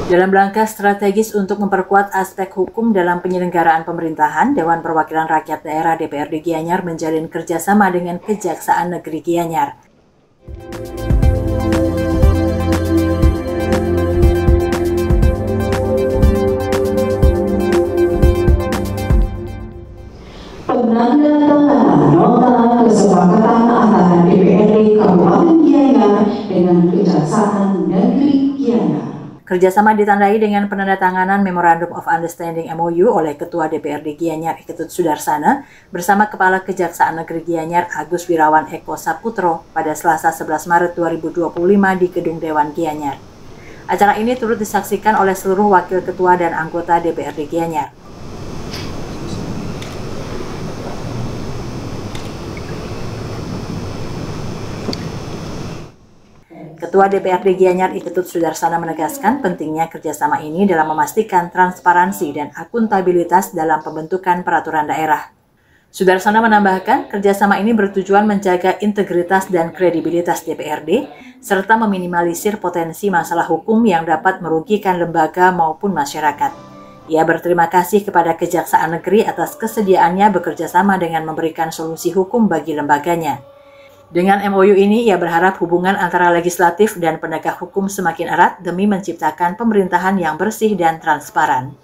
Dalam langkah strategis untuk memperkuat aspek hukum dalam penyelenggaraan pemerintahan, Dewan Perwakilan Rakyat Daerah DPRD Gianyar menjalin kerjasama dengan Kejaksaan Negeri Gianyar. Penandatanganan nota kesepakatan antara DPRD Kabupaten Gianyar dengan Kejaksaan Negeri Gianyar. Kerjasama ditandai dengan penandatanganan Memorandum of Understanding MOU oleh Ketua DPRD Gianyar Iketut Sudarsana bersama Kepala Kejaksaan Negeri Gianyar Agus Wirawan Eko Saputro pada Selasa 11 Maret 2025 di Gedung Dewan Gianyar. Acara ini turut disaksikan oleh seluruh wakil ketua dan anggota DPRD Gianyar. Ketua DPRD Gianyar Iketut Sudarsana menegaskan pentingnya kerjasama ini dalam memastikan transparansi dan akuntabilitas dalam pembentukan peraturan daerah. Sudarsana menambahkan, kerjasama ini bertujuan menjaga integritas dan kredibilitas DPRD, serta meminimalisir potensi masalah hukum yang dapat merugikan lembaga maupun masyarakat. Ia berterima kasih kepada Kejaksaan Negeri atas kesediaannya bekerjasama dengan memberikan solusi hukum bagi lembaganya. Dengan MOU ini, ia berharap hubungan antara legislatif dan penegak hukum semakin erat demi menciptakan pemerintahan yang bersih dan transparan.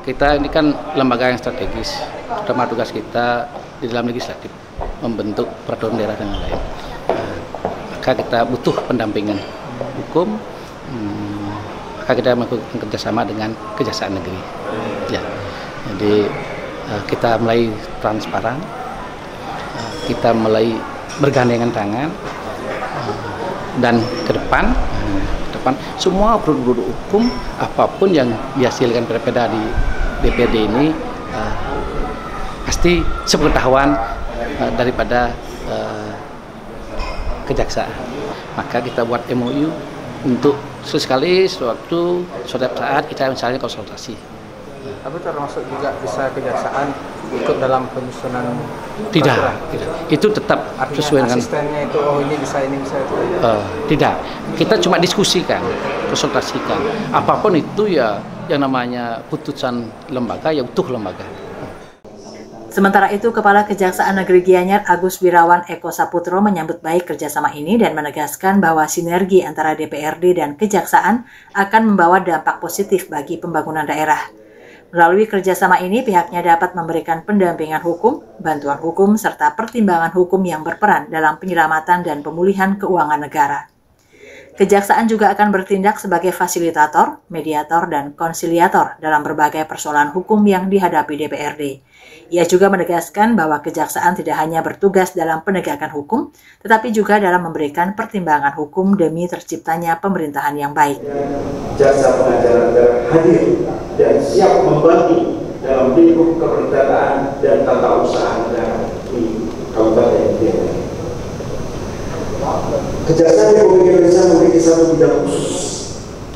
Kita ini kan lembaga yang strategis, terutama tugas kita di dalam legislatif, membentuk peraturan daerah dan lain-lain. Maka kita butuh pendampingan hukum, maka kita melakukan kerjasama dengan Kejaksaan Negeri. Ya. Jadi kita mulai transparan, kita mulai bergandengan tangan, dan ke depan semua produk hukum apapun yang dihasilkan Perpeda di DPRD ini pasti sepengetahuan daripada kejaksaan. Maka kita buat MOU untuk sesekali suatu saat kita misalnya konsultasi. Tapi termasuk juga bisa kejaksaan ikut dalam penyusunan tidak, peraturan? Tidak. Itu tetap sesuai dengan asistennya itu, oh ini bisa itu. Tidak, kita cuma diskusikan, konsultasikan. Apapun itu ya yang namanya putusan lembaga, ya utuh lembaga. Sementara itu, Kepala Kejaksaan Negeri Gianyar Agus Wirawan Eko Saputro menyambut baik kerjasama ini dan menegaskan bahwa sinergi antara DPRD dan Kejaksaan akan membawa dampak positif bagi pembangunan daerah. Melalui kerjasama ini, pihaknya dapat memberikan pendampingan hukum, bantuan hukum, serta pertimbangan hukum yang berperan dalam penyelamatan dan pemulihan keuangan negara. Kejaksaan juga akan bertindak sebagai fasilitator, mediator, dan konsiliator dalam berbagai persoalan hukum yang dihadapi DPRD. Ia juga menegaskan bahwa Kejaksaan tidak hanya bertugas dalam penegakan hukum, tetapi juga dalam memberikan pertimbangan hukum demi terciptanya pemerintahan yang baik. Jasa pengacara negara hadir dan siap membantu dalam lingkup keperdataan dan tata usaha negara di Kabupaten Gianyar. Kejaksaan Republik Indonesia memiliki satu bidang khusus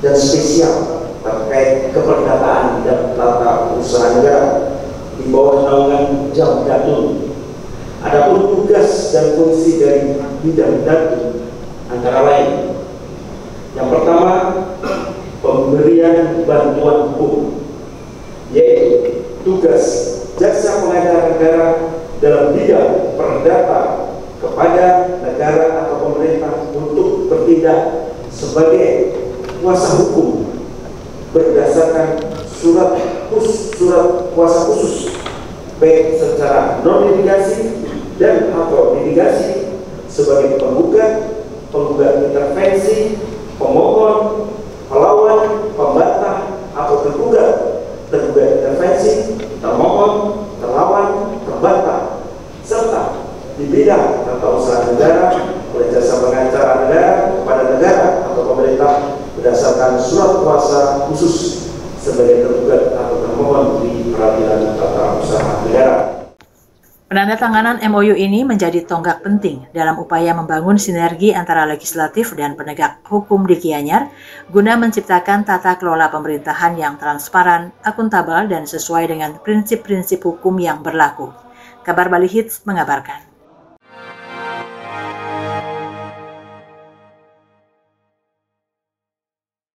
dan spesial terkait keperdataan dan tata usaha negara di bawah naungan Jamdatun. Adapun tugas dan fungsi dari bidang datu antara lain: yang pertama, pemberian bantuan hukum, yaitu tugas jasa pengacara negara dalam bidang perdata kepada negara atau pemerintah untuk bertindak sebagai kuasa hukum berdasarkan surat kuasa khusus, baik secara non-litigasi dan atau litigasi, sebagai penggugat intervensi, pemohon, pelawan, pembantah atau tergugat intervensi, termohon, terlawan, terbantah, serta di bidang tata usaha negara oleh jasa pengacara negara kepada negara atau pemerintah berdasarkan surat kuasa khusus sebagai tergugat atau termohon di peradilan tata usaha negara. Penandatanganan MOU ini menjadi tonggak penting dalam upaya membangun sinergi antara legislatif dan penegak hukum di Gianyar guna menciptakan tata kelola pemerintahan yang transparan, akuntabel, dan sesuai dengan prinsip-prinsip hukum yang berlaku. Kabar Bali Hits mengabarkan.